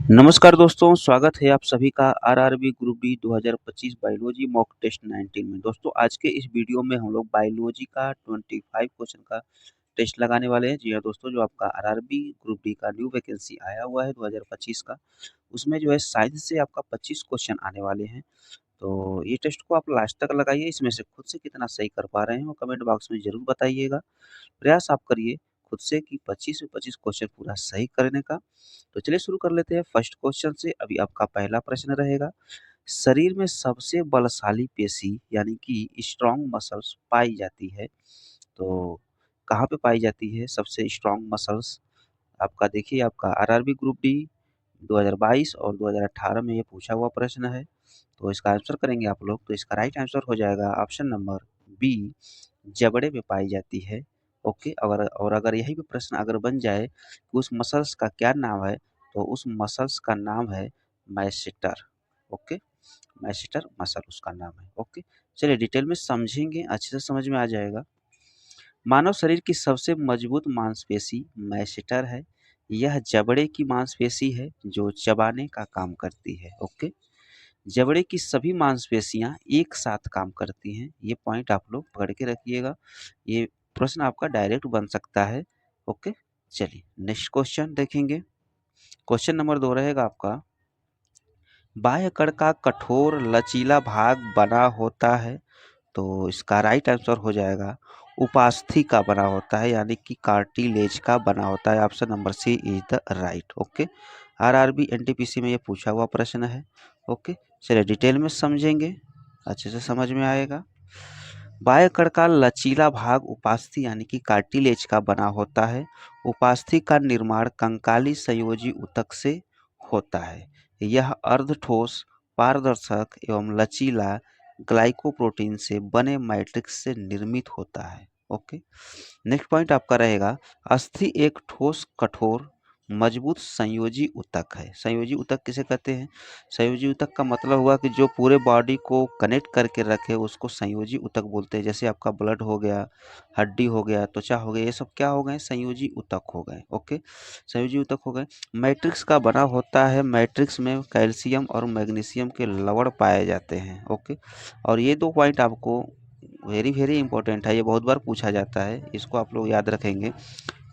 नमस्कार दोस्तों, स्वागत है आप सभी का RRB group D 2025 biology mock test 19 में। दोस्तों आज के इस वीडियो में हम लोग बायोलॉजी का 25 क्वेश्चन का टेस्ट लगाने वाले हैं। जी हाँ दोस्तों, जो आपका आरआरबी ग्रुप डी का न्यू वैकेंसी आया हुआ है 2025 का, उसमें जो है साइंस से आपका 25 क्वेश्चन आने वाले हैं। तो ये टेस्ट को आप लास्ट तक लगाइए, इसमें से खुद से कितना सही कर पा रहे हैं वो कमेंट बॉक्स में ज़रूर बताइएगा। प्रयास आप करिए खुद से कि 25 से 25 क्वेश्चन पूरा सही करने का। तो चलिए शुरू कर लेते हैं फर्स्ट क्वेश्चन से। अभी आपका पहला प्रश्न रहेगा, शरीर में सबसे बलशाली पेशी यानी कि स्ट्रॉन्ग मसल्स पाई जाती है, तो कहाँ पे पाई जाती है सबसे स्ट्रॉन्ग मसल्स? आपका देखिए, आपका आरआरबी ग्रुप डी 2022 और 2018 में ये पूछा हुआ प्रश्न है। तो इसका आंसर करेंगे आप लोग, तो इसका राइट आंसर हो जाएगा ऑप्शन नंबर बी, जबड़े में पाई जाती है। ओके, अगर यही भी प्रश्न अगर बन जाए कि उस मसल्स का क्या नाम है, तो उस मसल्स का नाम है मैसेटर। ओके, मैसेटर मसल उसका नाम है। ओके, चलिए डिटेल में समझेंगे, अच्छे से समझ में आ जाएगा। मानव शरीर की सबसे मजबूत मांसपेशी मैसेटर है। यह जबड़े की मांसपेशी है जो चबाने का काम करती है। ओके, जबड़े की सभी मांसपेशियां एक साथ काम करती हैं। ये पॉइंट आप लोग पकड़ के रखिएगा, ये प्रश्न आपका डायरेक्ट बन सकता है। ओके, चलिए नेक्स्ट क्वेश्चन देखेंगे। क्वेश्चन नंबर 2 रहेगा आपका, बाह्य कण का कठोर लचीला भाग बना होता है, तो इसका राइट आंसर हो जाएगा उपास्थि का बना होता है, यानी कि कार्टिलेज का बना होता है। Option number C is the right. Okay, RRB NTPC में ये पूछा हुआ प्रश्न है। ओके, चलिए डिटेल में समझेंगे, अच्छे से समझ में आएगा। बाह्य कण का लचीला भाग उपास्थि यानी कि कार्टिलेज का बना होता है। उपास्थि का निर्माण कंकाली संयोजी ऊतक से होता है। यह अर्धठोस, पारदर्शक एवं लचीला ग्लाइकोप्रोटीन से बने मैट्रिक्स से निर्मित होता है। ओके, नेक्स्ट पॉइंट आपका रहेगा, अस्थि एक ठोस, कठोर, मजबूत संयोजी ऊतक है। संयोजी ऊतक किसे कहते हैं? संयोजी ऊतक का मतलब हुआ कि जो पूरे बॉडी को कनेक्ट करके रखे, उसको संयोजी ऊतक बोलते हैं। जैसे आपका ब्लड हो गया, हड्डी हो गया, त्वचा हो गया, ये सब क्या हो गए? संयोजी ऊतक हो गए। ओके, संयोजी ऊतक हो गए। मैट्रिक्स का बना होता है। मैट्रिक्स में कैल्शियम और मैग्नीशियम के लवण पाए जाते हैं। ओके, और ये दो पॉइंट आपको वेरी वेरी इंपॉर्टेंट है, ये बहुत बार पूछा जाता है, इसको आप लोग याद रखेंगे।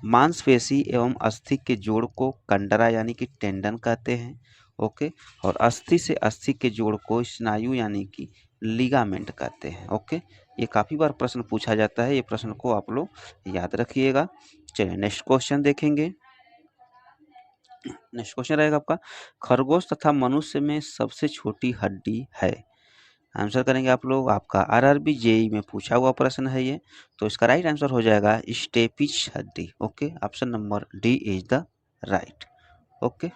मांसपेशी एवं अस्थि के जोड़ को कंडरा यानी कि टेंडन कहते हैं। ओके, और अस्थि से अस्थि के जोड़ को स्नायु यानी कि लिगामेंट कहते हैं। ओके, ये काफ़ी बार प्रश्न पूछा जाता है, ये प्रश्न को आप लोग याद रखिएगा। चलिए नेक्स्ट क्वेश्चन देखेंगे। नेक्स्ट क्वेश्चन रहेगा आपका, खरगोश तथा मनुष्य में सबसे छोटी हड्डी है। आंसर करेंगे आप लोग, आपका आरआरबी जेई में पूछा हुआ प्रश्न है ये। तो इसका राइट आंसर हो जाएगा स्टेपिच हड्डी। Okay, option number D is the right. Okay,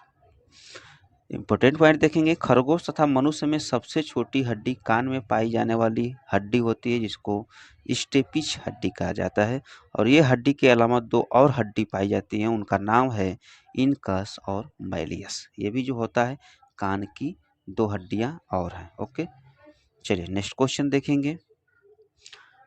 important point देखेंगे, खरगोश तथा मनुष्य में सबसे छोटी हड्डी कान में पाई जाने वाली हड्डी होती है, जिसको स्टेपिच हड्डी कहा जाता है। और ये हड्डी के अलावा दो और हड्डी पाई जाती हैं, उनका नाम है इनकस और मैलियस। ये भी जो होता है, कान की दो हड्डियां और हैं। ओके, चलिए नेक्स्ट क्वेश्चन देखेंगे।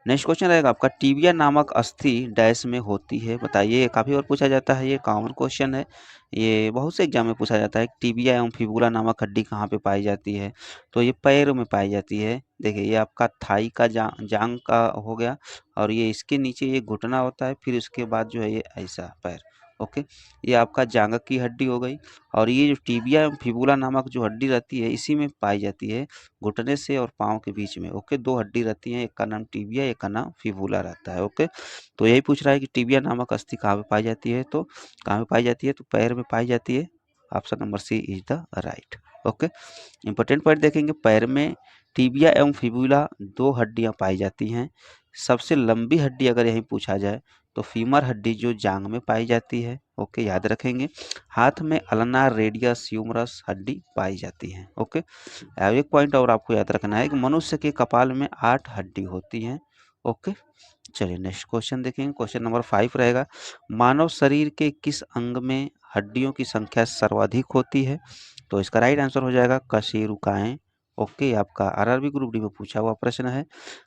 नेक्स्ट क्वेश्चन रहेगा आपका, टीबिया नामक अस्थि डैश में होती है, बताइए। काफ़ी बार पूछा जाता है, ये कॉमन क्वेश्चन है, ये बहुत से एग्जाम में पूछा जाता है। टीबिया एवं फिबुला नामक हड्डी कहाँ पे पाई जाती है? तो ये पैरों में पाई जाती है। देखिए, ये आपका थाई का जांग का हो गया, और ये इसके नीचे ये घुटना होता है, फिर उसके बाद जो है ये ऐसा पैर। ओके, ये आपका जांघ की हड्डी हो गई। और ये जो टीबिया एवं फिबुला नामक जो हड्डी रहती है, इसी में पाई जाती है, घुटने से और पाँव के बीच में। ओके, दो हड्डी रहती हैं, एक का नाम टिबिया, एक का नाम फिबुला रहता है। ओके, तो यही पूछ रहा है कि टिबिया नामक अस्थि कहाँ पे पाई जाती है, तो कहाँ पे पाई जाती है? तो पैर में पाई जाती है। Option number C is the right. Okay, important point देखेंगे, पैर में टिबिया एवं फिबुला दो हड्डियां पाई जाती हैं। सबसे लंबी हड्डी अगर यही पूछा जाए, तो फीमर हड्डी जो जांग में पाई जाती है। ओके, याद रखेंगे। हाथ में अल्नार रेडियस ह्यूमरस हड्डी पाई जाती है। ओके, अब एक पॉइंट और आपको याद रखना है कि मनुष्य के कपाल में 8 हड्डी होती हैं। ओके, चलिए नेक्स्ट क्वेश्चन देखेंगे। क्वेश्चन नंबर 5 रहेगा, मानव शरीर के किस अंग में हड्डियों की संख्या सर्वाधिक होती है? तो इसका राइट आंसर हो जाएगा कशेरुकाएं। ओके, आपका आरआरबी ग्रुप डी में पूछा हुआ प्रश्न है।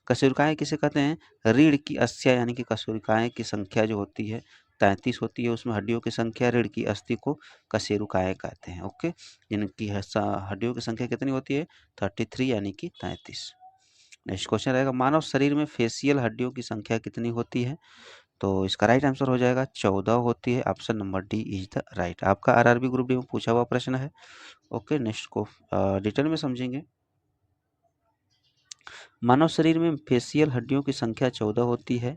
कशेरुकाएं किसे कहते हैं? रीढ़ की अस्थियां यानी कि कशेरुकाएं की संख्या जो होती है, 33 होती है, उसमें हड्डियों की संख्या, रीढ़ की अस्थि को कशेरुकाय कहते हैं। ओके, जिनकी हड्डियों की संख्या कितनी होती है? 33 यानी कि 33। नेक्स्ट क्वेश्चन रहेगा, मानव शरीर में फेशियल हड्डियों की संख्या कितनी होती है? तो इसका राइट आंसर हो जाएगा 14 होती है। Option number D is the right. आपका आरआरबी ग्रुप डी में पूछा हुआ प्रश्न है। ओके, नेक्स्ट को डिटेल में समझेंगे। मानव शरीर में फेशियल हड्डियों की संख्या 14 होती है।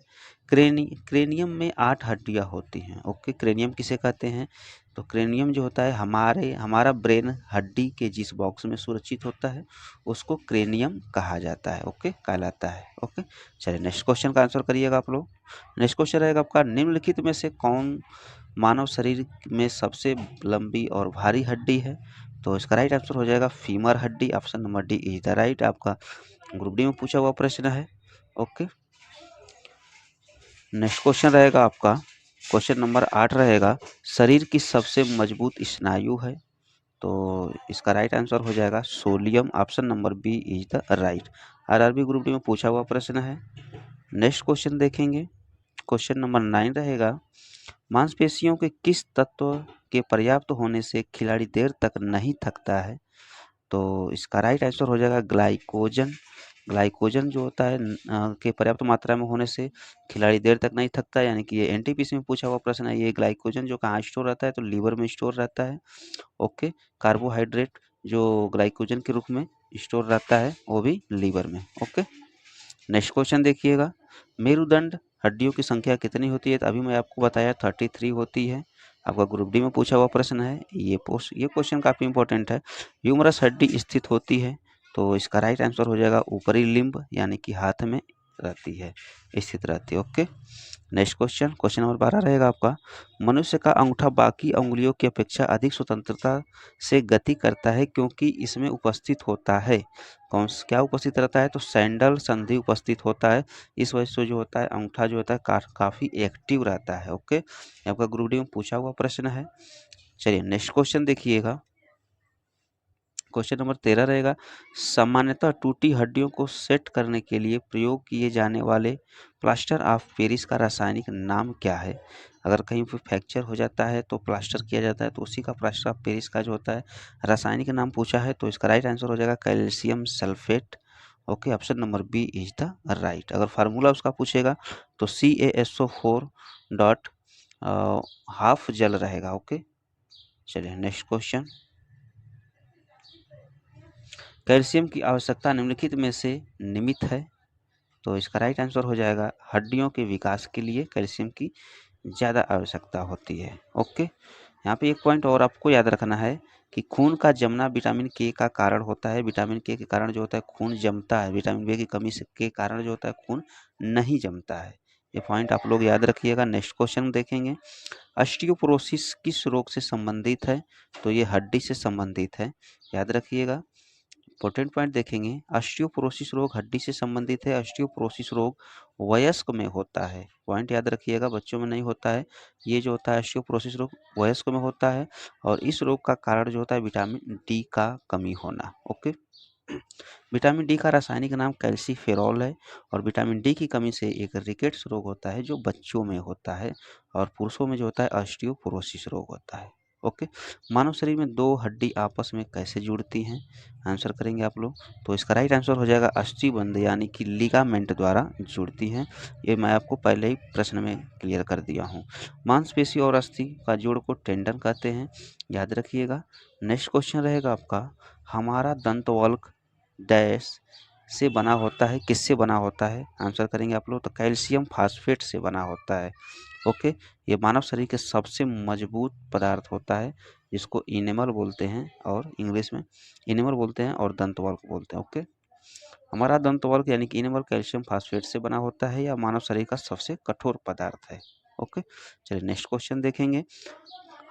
क्रेनियम में 8 हड्डियां होती हैं। ओके, क्रेनियम किसे कहते हैं? तो क्रेनियम जो होता है हमारा ब्रेन हड्डी के जिस बॉक्स में सुरक्षित होता है उसको क्रेनियम कहा जाता है। ओके, कहलाता है। ओके, चलिए नेक्स्ट क्वेश्चन का आंसर करिएगा आप लोग। नेक्स्ट क्वेश्चन रहेगा आपका, निम्नलिखित में से कौन मानव शरीर में सबसे लंबी और भारी हड्डी है? तो इसका राइट आंसर हो जाएगा फीमर हड्डी। Option number D is the right. आपका ग्रुप डी में पूछा हुआ प्रश्न है। ओके, नेक्स्ट क्वेश्चन रहेगा आपका, क्वेश्चन नंबर 8 रहेगा, शरीर की सबसे मजबूत स्नायु है? तो इसका राइट आंसर हो जाएगा सोलियम। Option number B is the right. RRB group D में पूछा हुआ प्रश्न है। नेक्स्ट क्वेश्चन देखेंगे, क्वेश्चन नंबर 9 रहेगा, मांसपेशियों के किस तत्व के पर्याप्त होने से खिलाड़ी देर तक नहीं थकता है? तो इसका राइट आंसर हो जाएगा ग्लाइकोजन। ग्लाइकोजन जो होता है के पर्याप्त मात्रा में होने से खिलाड़ी देर तक नहीं थकता, यानी कि ये एनटीपीसी में पूछा हुआ प्रश्न है। ये ग्लाइकोजन जो कहाँ स्टोर रहता है? तो लीवर में स्टोर रहता है। ओके, कार्बोहाइड्रेट जो ग्लाइकोजन के रूप में स्टोर रहता है वो भी लीवर में। ओके, नेक्स्ट क्वेश्चन देखिएगा, मेरुदंड हड्डियों की संख्या कितनी होती है? तो अभी मैं आपको बताया 33 होती है। आपका ग्रुप डी में पूछा हुआ प्रश्न है। ये क्वेश्चन काफ़ी इंपॉर्टेंट है। ह्यूमरस हड्डी स्थित होती है? तो इसका राइट आंसर हो जाएगा ऊपरी लिम्ब, यानी कि हाथ में रहती है, स्थित रहती है। Okay, next question, question number 12 रहेगा आपका, मनुष्य का अंगूठा बाकी अंगुलियों की अपेक्षा अधिक स्वतंत्रता से गति करता है क्योंकि इसमें उपस्थित होता है। क्या उपस्थित रहता है? तो सैंडल संधि उपस्थित होता है। इस वजह से जो होता है अंगूठा जो होता है काफ़ी एक्टिव रहता है। ओके, आपका ग्रुप डी में पूछा हुआ प्रश्न है। चलिए नेक्स्ट क्वेश्चन देखिएगा, क्वेश्चन नंबर 13 रहेगा, सामान्यतः टूटी हड्डियों को सेट करने के लिए प्रयोग किए जाने वाले प्लास्टर ऑफ पेरिस का रासायनिक नाम क्या है? अगर कहीं पर फ्रैक्चर हो जाता है तो प्लास्टर किया जाता है, तो उसी का प्लास्टर ऑफ पेरिस का जो होता है रासायनिक नाम पूछा है। तो इसका राइट आंसर हो जाएगा calcium sulphate. Okay, option number B is the right. अगर फार्मूला उसका पूछेगा तो CaSO4 डॉट हाफ जल रहेगा। ओके, चलिए नेक्स्ट क्वेश्चन, कैल्शियम की आवश्यकता निम्नलिखित में से निमित है? तो इसका राइट आंसर हो जाएगा हड्डियों के विकास के लिए कैल्शियम की ज़्यादा आवश्यकता होती है। ओके, यहाँ पे एक पॉइंट और आपको याद रखना है कि खून का जमना विटामिन के का कारण होता है। विटामिन के कारण जो होता है खून जमता है, विटामिन बी की कमी के कारण जो होता है खून नहीं जमता है। ये पॉइंट आप लोग याद रखिएगा। नेक्स्ट क्वेश्चन देखेंगे, ऑस्टियोपोरोसिस किस रोग से संबंधित है? तो ये हड्डी से संबंधित है, याद रखिएगा। इंपॉर्टेंट पॉइंट देखेंगे, ऑस्टियोपोरोसिस रोग हड्डी से संबंधित है। ऑस्टियोपोरोसिस रोग वयस्क में होता है, पॉइंट याद रखिएगा, बच्चों में नहीं होता है। ये जो होता है ऑस्टियोपोरोसिस रोग वयस्क में होता है और इस रोग का कारण जो होता है विटामिन डी का कमी होना। ओके, विटामिन डी का रासायनिक नाम कैल्सीफेरॉल है और विटामिन डी की कमी से एक रिकेट्स रोग होता है जो बच्चों में होता है और पुरुषों में जो होता है ऑस्टियोपोरोसिस रोग होता है। ओके, मानव शरीर में दो हड्डी आपस में कैसे जुड़ती हैं? आंसर करेंगे आप लोग। तो इसका राइट आंसर हो जाएगा अस्थिबंध, यानी कि लिगामेंट द्वारा जुड़ती हैं। ये मैं आपको पहले ही प्रश्न में क्लियर कर दिया हूँ। मांसपेशी और अस्थि का जोड़ को टेंडन कहते हैं, याद रखिएगा। नेक्स्ट क्वेश्चन रहेगा आपका, हमारा दंतवल्क डैश से बना होता है, किससे बना होता है? आंसर करेंगे आप लोग। तो कैल्शियम फास्फेट से बना होता है। ओके, ये मानव शरीर के सबसे मजबूत पदार्थ होता है जिसको इनेमल बोलते हैं और इंग्लिश में इनेमल बोलते हैं और दंतवल्क बोलते हैं। ओके, हमारा दंतवल्क यानी कि इनेमल कैल्शियम फास्फेट से बना होता है या मानव शरीर का सबसे कठोर पदार्थ है। ओके, चलिए नेक्स्ट क्वेश्चन देखेंगे,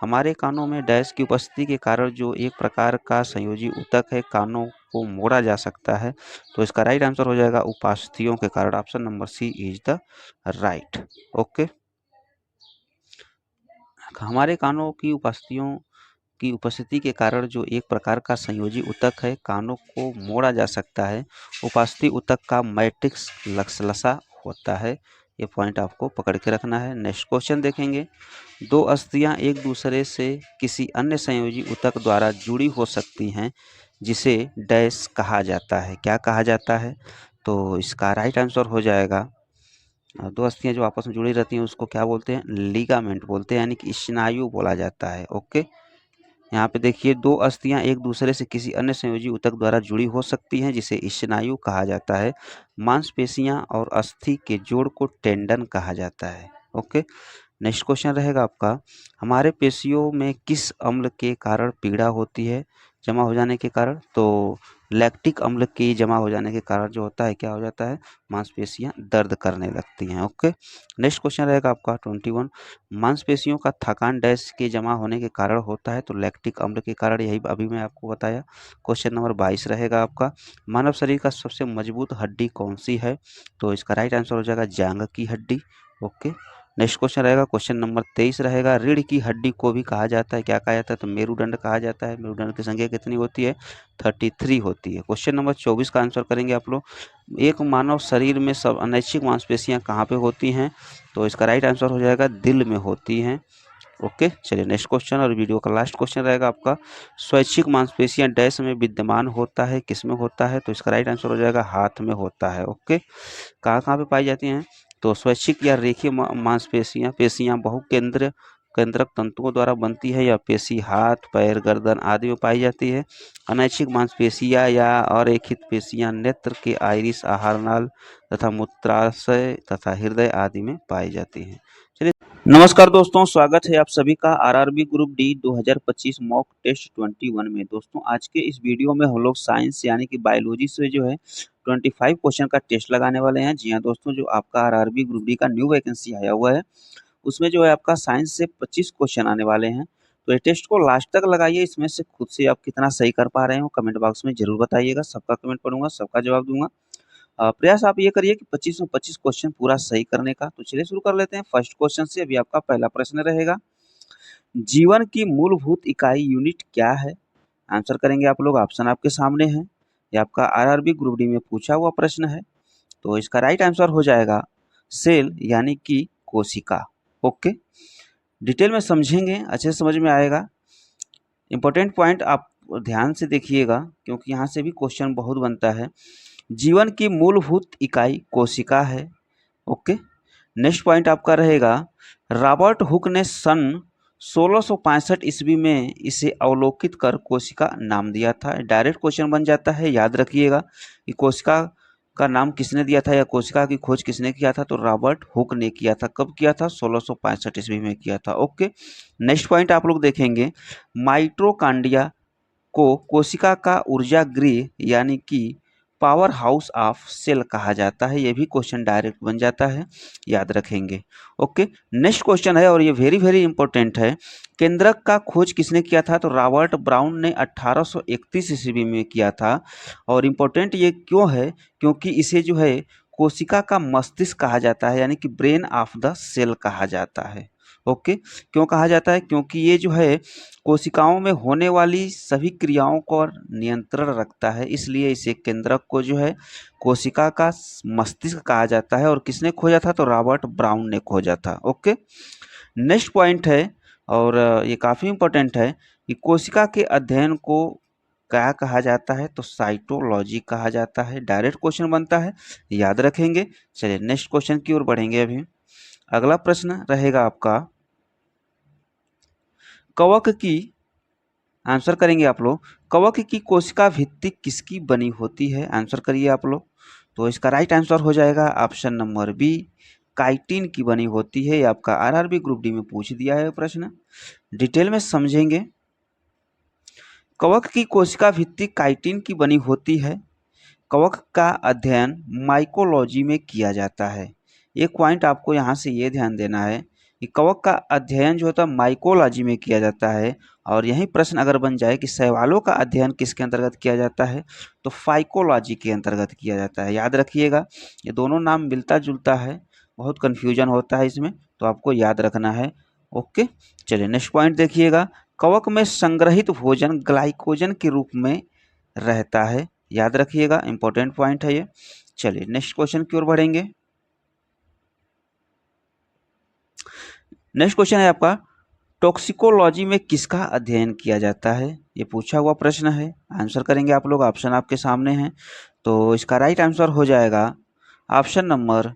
हमारे कानों में डैश की उपस्थिति के कारण जो एक प्रकार का संयोजी ऊतक है कानों को मोड़ा जा सकता है। तो इसका राइट आंसर हो जाएगा उपास्थियों के कारण। Option number C is the right. Okay, हमारे कानों की उपस्थिति के कारण जो एक प्रकार का संयोजी ऊतक है कानों को मोड़ा जा सकता है। उपास्थि ऊतक का मैट्रिक्स लसा होता है। ये पॉइंट आपको पकड़ के रखना है। नेक्स्ट क्वेश्चन देखेंगे, दो अस्थियां एक दूसरे से किसी अन्य संयोजी ऊतक द्वारा जुड़ी हो सकती हैं जिसे डैश कहा जाता है। क्या कहा जाता है? तो इसका राइट आंसर हो जाएगा, दो अस्थियां जो आपस में जुड़ी रहती हैं उसको क्या बोलते हैं? लिगामेंट बोलते हैं, यानी कि स्नायु बोला जाता है। ओके, यहाँ पे देखिए, दो अस्थियां एक दूसरे से किसी अन्य संयोजी ऊतक द्वारा जुड़ी हो सकती हैं जिसे स्नायु कहा जाता है। मांसपेशियां और अस्थि के जोड़ को टेंडन कहा जाता है। ओके, नेक्स्ट क्वेश्चन रहेगा आपका, हमारे पेशियों में किस अम्ल के कारण पीड़ा होती है जमा हो जाने के कारण? तो लैक्टिक अम्ल की जमा हो जाने के कारण जो होता है क्या हो जाता है? मांसपेशियां दर्द करने लगती हैं। ओके, नेक्स्ट क्वेश्चन रहेगा आपका 21, मांसपेशियों का थकान डैश के जमा होने के कारण होता है? तो लैक्टिक अम्ल के कारण, यही अभी मैं आपको बताया। क्वेश्चन नंबर 22 रहेगा आपका, मानव शरीर का सबसे मजबूत हड्डी कौन सी है? तो इसका राइट आंसर हो जाएगा जांघ की हड्डी। ओके, नेक्स्ट क्वेश्चन रहेगा, क्वेश्चन नंबर 23 रहेगा, रीढ़ की हड्डी को भी कहा जाता है, क्या कहा जाता है? तो मेरुदंड कहा जाता है। मेरुदंड की संख्या कितनी होती है? 33 होती है। क्वेश्चन नंबर 24 का आंसर करेंगे आप लोग, एक मानव शरीर में सब अनैच्छिक मांसपेशियां कहाँ पे होती हैं? तो इसका राइट आंसर हो जाएगा दिल में होती हैं। ओके, चलिए नेक्स्ट क्वेश्चन और वीडियो का लास्ट क्वेश्चन रहेगा आपका, स्वैच्छिक मांसपेशियां डैश में विद्यमान होता है, किस में होता है? तो इसका राइट आंसर हो जाएगा हाथ में होता है। ओके, कहाँ कहाँ पे पाई जाती हैं? तो स्वैच्छिक या रेखीय मांसपेशियां पेशियां केंद्रक तंतुओं द्वारा बनती है, या पेशी हाथ, पैर, गर्दन आदि में पाई जाती है। अनैच्छिक मांसपेशियां या अरेखित पेशियां नेत्र के आइरिस, आहार नाल तथा मूत्राशय तथा हृदय आदि में पाई जाती हैं। चलिए, नमस्कार दोस्तों, स्वागत है आप सभी का RRB group D 2025 mock test 21 में। दोस्तों, आज के इस वीडियो में हम लोग साइंस यानी कि बायोलॉजी से जो है 25 क्वेश्चन का टेस्ट लगाने वाले हैं। जी हाँ दोस्तों, जो आपका आरआरबी ग्रुप डी का न्यू वैकेंसी आया हुआ है उसमें जो है आपका साइंस से 25 क्वेश्चन आने वाले हैं। तो ये टेस्ट को लास्ट तक लगाइए, इसमें से खुद से आप कितना सही कर पा रहे हो कमेंट बॉक्स में जरूर बताइएगा। सबका कमेंट पढ़ूंगा, सबका जवाब दूंगा। प्रयास आप ये करिए कि 25 में 25 क्वेश्चन पूरा सही करने का। तो चलिए शुरू कर लेते हैं फर्स्ट क्वेश्चन से। अभी आपका पहला प्रश्न रहेगा, जीवन की मूलभूत इकाई यूनिट क्या है? आंसर करेंगे आप लोग, ऑप्शन आपके सामने है। ये आपका आरआरबी ग्रुप डी में पूछा हुआ प्रश्न है। तो इसका राइट आंसर हो जाएगा सेल, यानी कि कोशिका। ओके, डिटेल में समझेंगे, अच्छे से समझ में आएगा। इंपॉर्टेंट पॉइंट आप ध्यान से देखिएगा क्योंकि यहाँ से भी क्वेश्चन बहुत बनता है। जीवन की मूलभूत इकाई कोशिका है। ओके, नेक्स्ट पॉइंट आपका रहेगा, रॉबर्ट हुक ने सन 1665 ईस्वी में इसे अवलोकित कर कोशिका नाम दिया था। डायरेक्ट क्वेश्चन बन जाता है, याद रखिएगा कि कोशिका का नाम किसने दिया था या कोशिका की खोज किसने किया था? तो रॉबर्ट हुक ने किया था। कब किया था? 1665 ईस्वी में किया था। ओके, नेक्स्ट पॉइंट आप लोग देखेंगे, माइटोकॉन्ड्रिया को कोशिका का ऊर्जा गृह यानी कि पावर हाउस ऑफ सेल कहा जाता है। ये भी क्वेश्चन डायरेक्ट बन जाता है, याद रखेंगे। ओके, नेक्स्ट क्वेश्चन है और ये वेरी वेरी इंपॉर्टेंट है, केंद्रक का खोज किसने किया था? तो रॉबर्ट ब्राउन ने 1831 ईस्वी में किया था। और इम्पोर्टेंट ये क्यों है? क्योंकि इसे जो है कोशिका का मस्तिष्क कहा जाता है, यानी कि ब्रेन ऑफ द सेल कहा जाता है। ओके, क्यों कहा जाता है? क्योंकि ये जो है कोशिकाओं में होने वाली सभी क्रियाओं को नियंत्रण रखता है, इसलिए इसे केंद्रक को जो है कोशिका का मस्तिष्क कहा जाता है। और किसने खोजा था? तो रॉबर्ट ब्राउन ने खोजा था। ओके, नेक्स्ट पॉइंट है और ये काफ़ी इंपॉर्टेंट है कि कोशिका के अध्ययन को क्या कहा जाता है? तो साइटोलॉजी कहा जाता है। डायरेक्ट क्वेश्चन बनता है, याद रखेंगे। चलिए नेक्स्ट क्वेश्चन की ओर बढ़ेंगे। अभी अगला प्रश्न रहेगा आपका, कवक की, आंसर करेंगे आप लोग, कवक की कोशिका भित्ति किसकी बनी होती है? आंसर करिए आप लोग। तो इसका राइट आंसर हो जाएगा ऑप्शन नंबर बी, काइटिन की बनी होती है। ये आपका आरआरबी ग्रुप डी में पूछ दिया है प्रश्न, डिटेल में समझेंगे। कवक की कोशिका भित्ति काइटिन की बनी होती है। कवक का अध्ययन माइकोलॉजी में किया जाता है। एक पॉइंट आपको यहाँ से ये ध्यान देना है कि कवक का अध्ययन जो होता है माइकोलॉजी में किया जाता है। और यही प्रश्न अगर बन जाए कि शैवालों का अध्ययन किसके अंतर्गत किया जाता है? तो फाइकोलॉजी के अंतर्गत किया जाता है। याद रखिएगा, ये दोनों नाम मिलता जुलता है, बहुत कन्फ्यूजन होता है इसमें, तो आपको याद रखना है। ओके, चलिए नेक्स्ट पॉइंट देखिएगा, कवक में संग्रहित भोजन ग्लाइकोजन के रूप में रहता है। याद रखिएगा, इंपॉर्टेंट पॉइंट है ये। चलिए नेक्स्ट क्वेश्चन की ओर बढ़ेंगे। नेक्स्ट क्वेश्चन है आपका, टॉक्सिकोलॉजी में किसका अध्ययन किया जाता है? ये पूछा हुआ प्रश्न है। आंसर करेंगे आप लोग, ऑप्शन आपके सामने हैं। तो इसका राइट आंसर हो जाएगा ऑप्शन नंबर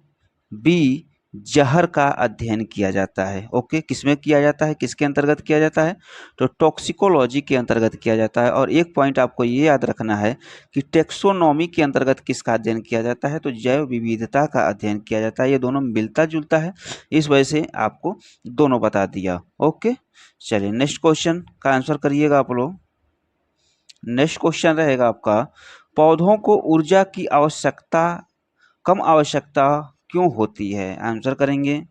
बी, जहर का अध्ययन किया जाता है। ओके, किसमें किया जाता है, किसके अंतर्गत किया जाता है? तो टॉक्सिकोलॉजी के अंतर्गत किया जाता है। और एक पॉइंट आपको ये याद रखना है कि टेक्सोनॉमी के अंतर्गत किसका अध्ययन किया जाता है? तो जैव विविधता का अध्ययन किया जाता है। ये दोनों मिलता जुलता है, इस वजह से आपको दोनों बता दिया। ओके, चलिए नेक्स्ट क्वेश्चन का आंसर करिएगा आप लोग। नेक्स्ट क्वेश्चन रहेगा आपका, पौधों को ऊर्जा की आवश्यकता, कम आवश्यकता क्यों होती है? आंसर करेंगे,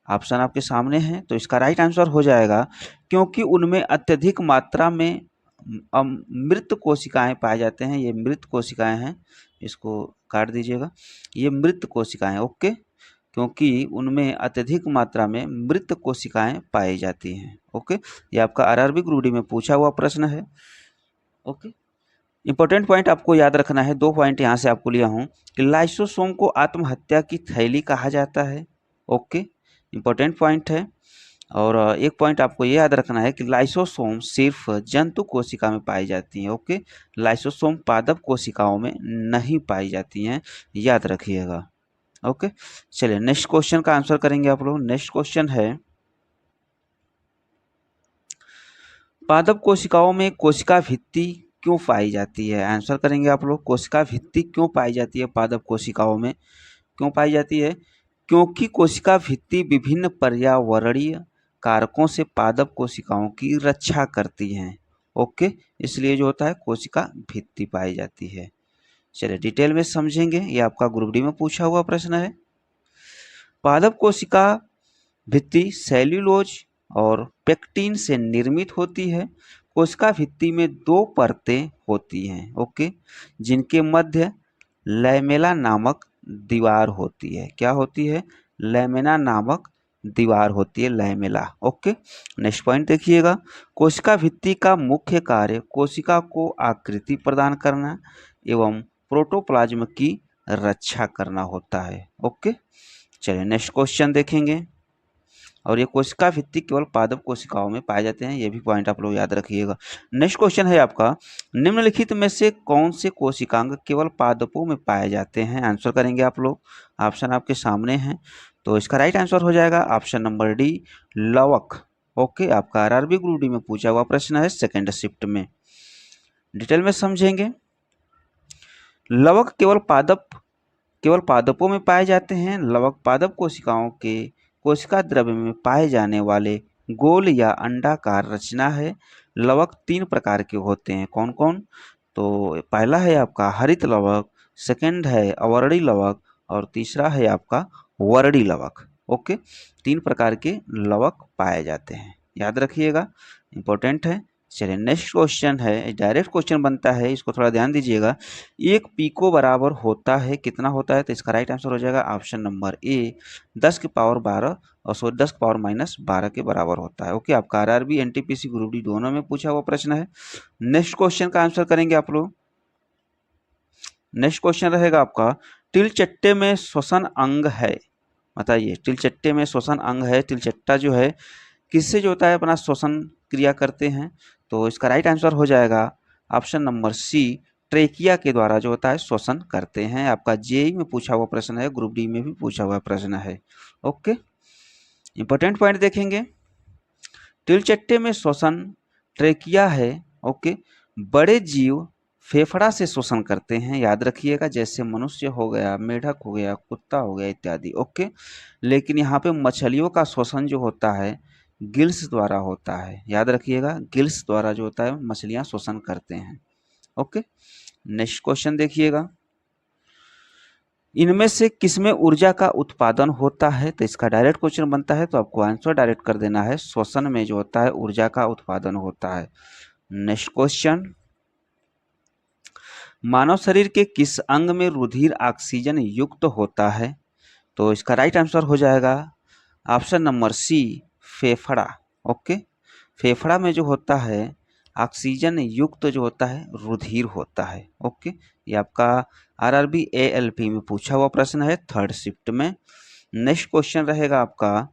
ऑप्शन आपके सामने है। तो इसका राइट आंसर हो जाएगा क्योंकि उनमें अत्यधिक मात्रा में मृत कोशिकाएं पाए जाते हैं। ये मृत कोशिकाएं हैं, इसको काट दीजिएगा, ये मृत कोशिकाएं। ओके, क्योंकि उनमें अत्यधिक मात्रा में मृत कोशिकाएं पाई जाती हैं। ओके, ये आपका आरआरबी ग्रुप डी में पूछा हुआ प्रश्न है। ओके, इंपॉर्टेंट पॉइंट आपको याद रखना है, 2 पॉइंट यहाँ से आपको लिया हूँ कि लाइसोसोम को आत्महत्या की थैली कहा जाता है। ओके, इंपॉर्टेंट पॉइंट है। और एक पॉइंट आपको ये याद रखना है कि लाइसोसोम सिर्फ जंतु कोशिका में पाई जाती हैं। ओके, लाइसोसोम पादप कोशिकाओं में नहीं पाई जाती हैं, याद रखिएगा। ओके, चलिए नेक्स्ट क्वेश्चन का आंसर करेंगे आप लोग। नेक्स्ट क्वेश्चन है, पादप कोशिकाओं में कोशिका भित्ति क्यों पाई जाती है? आंसर करेंगे आप लोग, कोशिका भित्ति क्यों पाई जाती है पादप कोशिकाओं में, क्यों पाई जाती है? क्योंकि कोशिका भित्ति विभिन्न पर्यावरणीय कारकों से पादप कोशिकाओं की रक्षा करती हैं। ओके, इसलिए जो होता है कोशिका भित्ति पाई जाती है। चलिए डिटेल में समझेंगे, ये आपका ग्रुप डी में पूछा हुआ प्रश्न है। पादप कोशिका भित्ति सेल्यूलोज और पेक्टिन से निर्मित होती है। कोशिका भित्ति में 2 परतें होती हैं। ओके, जिनके मध्य लैमेला नामक दीवार होती है। क्या होती है? लैमेना नामक दीवार होती है, लैमेला। ओके, नेक्स्ट पॉइंट देखिएगा, कोशिका भित्ति का मुख्य कार्य कोशिका को आकृति प्रदान करना एवं प्रोटोप्लाज्म की रक्षा करना होता है। ओके, चलिए नेक्स्ट क्वेश्चन देखेंगे। और ये कोशिका भित्ति केवल पादप कोशिकाओं में पाए जाते हैं, ये भी पॉइंट आप लोग याद रखिएगा। नेक्स्ट क्वेश्चन है आपका, निम्नलिखित में से कौन से कोशिकांग केवल पादपों में पाए जाते हैं? आंसर करेंगे आप लोग, ऑप्शन आपके सामने हैं। तो इसका राइट आंसर हो जाएगा ऑप्शन नंबर डी, लवक। ओके, आपका आरआरबी ग्रुप डी में पूछा हुआ प्रश्न है, सेकेंड शिफ्ट में। डिटेल में समझेंगे। लवक केवल पादपों में पाए जाते हैं। लवक पादप कोशिकाओं के कोशिका द्रव्य में पाए जाने वाले गोल या अंडाकार रचना है। लवक 3 प्रकार के होते हैं, कौन कौन? तो पहला है आपका हरित लवक, सेकंड है अवर्णी लवक और तीसरा है आपका वर्णी लवक। ओके, 3 प्रकार के लवक पाए जाते हैं, याद रखिएगा, इंपॉर्टेंट है। चलिए नेक्स्ट क्वेश्चन है, डायरेक्ट क्वेश्चन बनता है, इसको थोड़ा ध्यान दीजिएगा। 1 पिको बराबर होता है, कितना होता है? तो इसका राइट आंसर हो जाएगा ऑप्शन नंबर ए, 10 की पावर 12 और 10 की पावर -12 के बराबर होता है। ओके, आपका आरआरबी एनटीपीसी ग्रुप डी दोनों में पूछा हुआ प्रश्न है। नेक्स्ट क्वेश्चन का आंसर करेंगे आप लोग। नेक्स्ट क्वेश्चन रहेगा आपका, तिलचट्टे में श्वसन अंग है, बताइए तिलचट्टे में श्वसन अंग है। तिलचट्टा जो है किससे जो होता है अपना श्वसन क्रिया करते हैं? तो इसका राइट आंसर हो जाएगा ऑप्शन नंबर सी, ट्रेकिया के द्वारा जो होता है श्वसन करते हैं। आपका जेई में पूछा हुआ प्रश्न है, ग्रुप डी में भी पूछा हुआ प्रश्न है। ओके, इंपॉर्टेंट पॉइंट देखेंगे। तिलचट्टे में श्वसन ट्रेकिया है। ओके, बड़े जीव फेफड़ा से श्वसन करते हैं, याद रखिएगा, जैसे मनुष्य हो गया, मेढक हो गया, कुत्ता हो गया इत्यादि। ओके, लेकिन यहाँ पे मछलियों का श्वसन जो होता है गिल्स द्वारा होता है, याद रखिएगा, गिल्स द्वारा जो होता है मछलियां श्वसन करते हैं। ओके, नेक्स्ट क्वेश्चन देखिएगा, इनमें से किसमें ऊर्जा का उत्पादन होता है? तो इसका डायरेक्ट क्वेश्चन बनता है, तो आपको आंसर डायरेक्ट कर देना है, श्वसन में जो होता है ऊर्जा का उत्पादन होता है। नेक्स्ट क्वेश्चन, मानव शरीर के किस अंग में रुधिर ऑक्सीजन युक्त होता है? तो इसका राइट आंसर हो जाएगा ऑप्शन नंबर सी, फेफड़ा। ओके, फेफड़ा में जो होता है ऑक्सीजन युक्त जो होता है रुधिर होता है। ओके, ये आपका आरआरबी एएलपी में पूछा हुआ प्रश्न है, थर्ड शिफ्ट में। नेक्स्ट क्वेश्चन रहेगा आपका,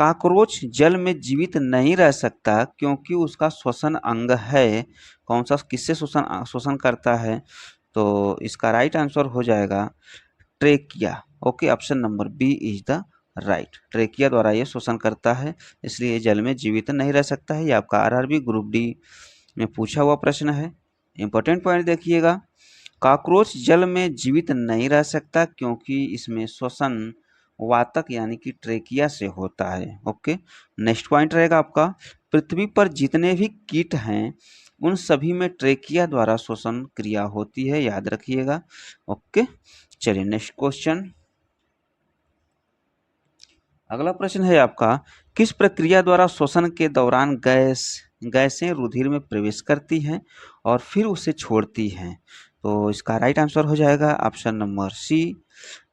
कॉकरोच जल में जीवित नहीं रह सकता क्योंकि उसका श्वसन अंग है। कौन सा, किससे श्वसन श्वसन करता है? तो इसका राइट आंसर हो जाएगा trachea. Okay, option number B is the right. Trachea द्वारा ये श्वसन करता है, इसलिए जल में जीवित नहीं रह सकता है। ये आपका आरआरबी ग्रुप डी में पूछा हुआ प्रश्न है। इंपॉर्टेंट पॉइंट देखिएगा, कॉकरोच जल में जीवित नहीं रह सकता क्योंकि इसमें श्वसन वातक यानी कि ट्रेकिया से होता है। ओके, नेक्स्ट पॉइंट रहेगा आपका, पृथ्वी पर जितने भी कीट हैं उन सभी में ट्रेकिया द्वारा श्वसन क्रिया होती है, याद रखिएगा। ओके, चलिए नेक्स्ट क्वेश्चन। अगला प्रश्न है आपका, किस प्रक्रिया द्वारा श्वसन के दौरान गैसें रुधिर में प्रवेश करती हैं और फिर उसे छोड़ती हैं? तो इसका राइट आंसर हो जाएगा ऑप्शन नंबर सी,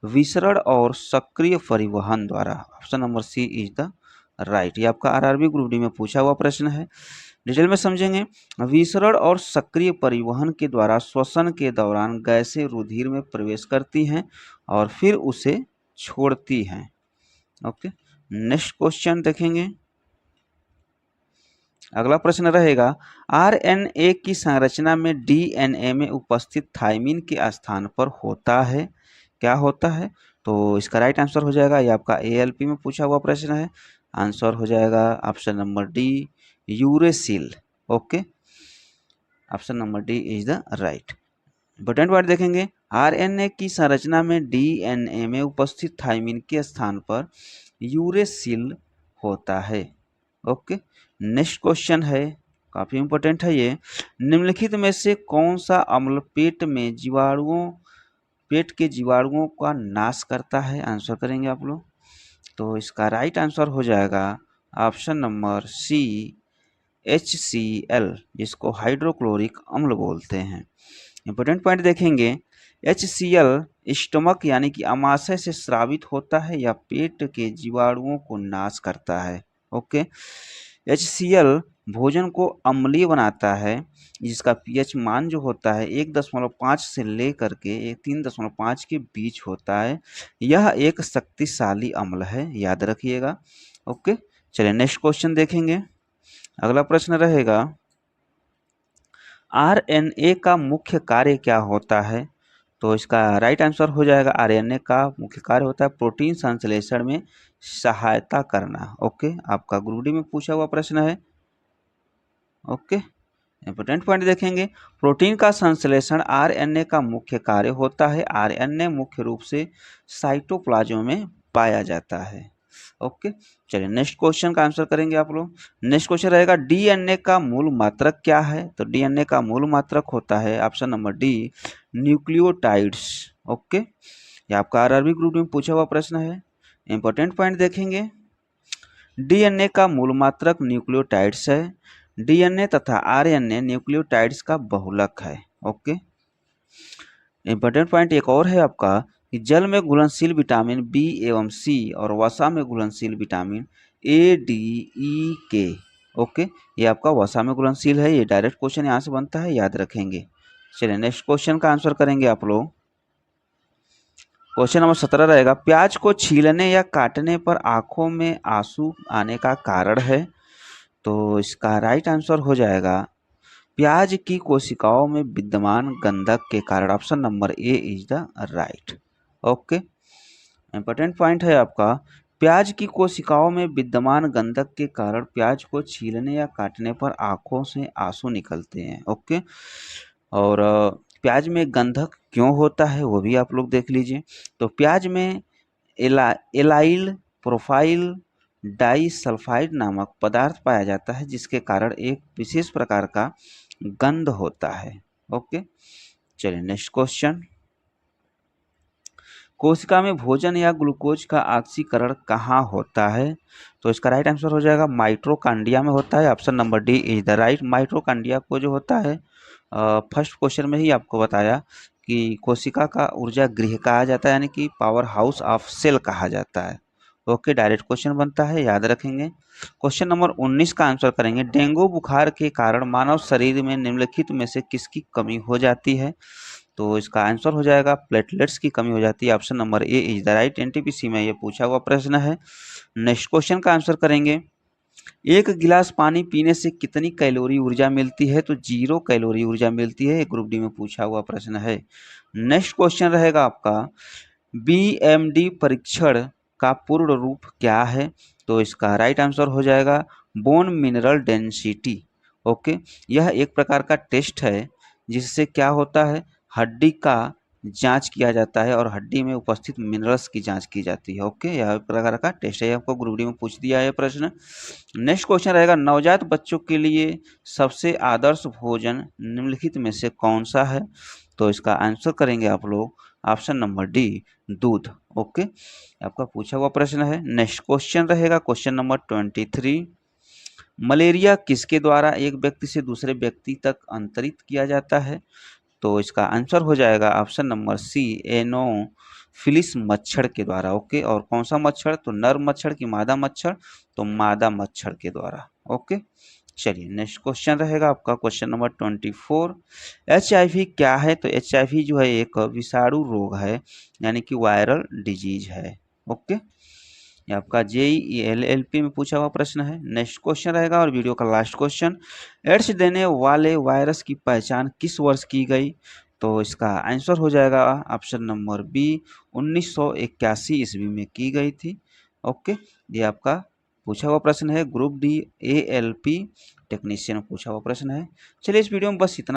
विसरण और सक्रिय परिवहन द्वारा। Option number C is the right. ये आपका आरआरबी ग्रुप डी में पूछा हुआ प्रश्न है, डिटेल में समझेंगे। विसरण और सक्रिय परिवहन के द्वारा श्वसन के दौरान गैसें रुधिर में प्रवेश करती हैं और फिर उसे छोड़ती हैं। ओके, नेक्स्ट क्वेश्चन देखेंगे। अगला प्रश्न रहेगा, आरएनए की संरचना में डीएनए में उपस्थित थाइमिन के स्थान पर होता है, क्या होता है? तो इसका राइट आंसर हो जाएगा, ये आपका एएलपी में पूछा हुआ प्रश्न है, आंसर हो जाएगा option number D, uracil. Okay, option number D is the right. Important word देखेंगे, आरएनए की संरचना में डीएनए में उपस्थित थाइमिन के स्थान पर यूरेसिल होता है। ओके, नेक्स्ट क्वेश्चन है, काफी इंपॉर्टेंट है ये, निम्नलिखित में से कौन सा अम्ल पेट के जीवाणुओं का नाश करता है? आंसर करेंगे आप लोग। तो इसका राइट आंसर हो जाएगा ऑप्शन नंबर सी, HCl, जिसको हाइड्रोक्लोरिक अम्ल बोलते हैं। इंपॉर्टेंट पॉइंट देखेंगे, HCl स्टमक यानी कि आमाशय से स्रावित होता है या पेट के जीवाणुओं को नाश करता है। ओके, HCl भोजन को अम्लीय बनाता है, जिसका पीएच मान जो होता है 1.5 से लेकर के 3.5 के बीच होता है। यह एक शक्तिशाली अम्ल है, याद रखिएगा। ओके, चलिए नेक्स्ट क्वेश्चन देखेंगे। अगला प्रश्न रहेगा, आरएनए का मुख्य कार्य क्या होता है? तो इसका राइट आंसर हो जाएगा, आरएनए का मुख्य कार्य होता है प्रोटीन संश्लेषण में सहायता करना। ओके, आपका ग्रुप डी में पूछा हुआ प्रश्न है। ओके, इंपॉर्टेंट पॉइंट देखेंगे, प्रोटीन का संश्लेषण आरएनए का मुख्य कार्य होता है। आरएनए मुख्य रूप से साइटोप्लाज्म में पाया जाता है। ओके, चलिए नेक्स्ट क्वेश्चन का आंसर करेंगे आप लोग। नेक्स्ट क्वेश्चन रहेगा, डीएनए का मूल मात्रक क्या है? तो डीएनए का मूल मात्रक होता है option number D, nucleotides. Okay, ये आपका आरआरबी ग्रुप में पूछा हुआ प्रश्न है। इंपॉर्टेंट पॉइंट देखेंगे, डीएनए का मूल मात्रक न्यूक्लियोटाइड्स है। डीएनए तथा आरएनए न्यूक्लियोटाइड्स का बहुलक है। ओके, इंपॉर्टेंट पॉइंट एक और है आपका कि जल में घुलनशील विटामिन बी एवं सी और वसा में घुलनशील विटामिन ए, डी, ई, के। ओके, ये आपका वसा में घुलनशील है, ये डायरेक्ट क्वेश्चन यहाँ से बनता है, याद रखेंगे। चलिए नेक्स्ट क्वेश्चन का आंसर करेंगे आप लोग। क्वेश्चन नंबर 17 रहेगा, प्याज को छीलने या काटने पर आंखों में आंसू आने का कारण है? तो इसका राइट आंसर हो जाएगा, प्याज की कोशिकाओं में विद्यमान गंधक के कारण। Option number A is the right. Okay, important point है आपका, प्याज की कोशिकाओं में विद्यमान गंधक के कारण प्याज को छीलने या काटने पर आंखों से आंसू निकलते हैं। ओके, और प्याज में गंधक क्यों होता है वो भी आप लोग देख लीजिए। तो प्याज में एलाइल प्रोफाइल डाइसल्फाइड नामक पदार्थ पाया जाता है, जिसके कारण एक विशेष प्रकार का गंध होता है। ओके, चलिए नेक्स्ट क्वेश्चन, कोशिका में भोजन या ग्लूकोज का ऑक्सीकरण कहाँ होता है? तो इसका राइट आंसर हो जाएगा, माइटोकॉन्ड्रिया में होता है। Option number D is the right. Mitochondria को जो होता है, फर्स्ट क्वेश्चन में ही आपको बताया कि कोशिका का ऊर्जा गृह कहा जाता है, यानी कि पावर हाउस ऑफ सेल कहा जाता है। ओके, डायरेक्ट क्वेश्चन बनता है, याद रखेंगे। क्वेश्चन नंबर 19 का आंसर करेंगे, डेंगू बुखार के कारण मानव शरीर में निम्नलिखित में से किसकी कमी हो जाती है? तो इसका आंसर हो जाएगा प्लेटलेट्स की कमी हो जाती है। Option number A is the right. NTPC में ये पूछा हुआ प्रश्न है। नेक्स्ट क्वेश्चन का आंसर करेंगे। एक गिलास पानी पीने से कितनी कैलोरी ऊर्जा मिलती है? तो 0 कैलोरी ऊर्जा मिलती है। ग्रुप डी में पूछा हुआ प्रश्न है। नेक्स्ट क्वेश्चन रहेगा आपका, बीएमडी परीक्षण का पूर्ण रूप क्या है? तो इसका राइट आंसर हो जाएगा बोन मिनरल डेंसिटी। ओके, यह एक प्रकार का टेस्ट है जिससे क्या होता है, हड्डी का जांच किया जाता है और हड्डी में उपस्थित मिनरल्स की जांच की जाती है। ओके, यह एक प्रकार का टेस्ट है। आपको ग्रुप डी में पूछ दिया है प्रश्न। नेक्स्ट क्वेश्चन रहेगा, नवजात बच्चों के लिए सबसे आदर्श भोजन निम्नलिखित में से कौन सा है? तो इसका आंसर करेंगे आप लोग ऑप्शन नंबर डी, दूध। ओके, आपका पूछा हुआ प्रश्न है। नेक्स्ट क्वेश्चन रहेगा क्वेश्चन नंबर 23। मलेरिया किसके द्वारा एक व्यक्ति से दूसरे व्यक्ति तक अंतरित किया जाता है? तो इसका आंसर हो जाएगा ऑप्शन नंबर सी, एनोफिलिस मच्छर के द्वारा। ओके, और कौन सा मच्छर? तो नर मच्छर की मादा मच्छर? तो मादा मच्छर के द्वारा। ओके, चलिए नेक्स्ट क्वेश्चन रहेगा आपका क्वेश्चन नंबर 24। HIV क्या है? तो HIV जो है एक विषाणु रोग है, यानी कि वायरल डिजीज है। ओके, ये आपका JEE LLP में पूछा हुआ प्रश्न है। नेक्स्ट क्वेश्चन रहेगा और वीडियो का लास्ट क्वेश्चन, एड्स देने वाले वायरस की पहचान किस वर्ष की गई? तो इसका आंसर हो जाएगा ऑप्शन नंबर बी, 1981 ईस्वी में की गई थी। ओके, ये आपका पूछा हुआ प्रश्न है। ग्रुप डी ALP टेक्नीशियन पूछा हुआ प्रश्न है। चलिए इस वीडियो में बस इतना।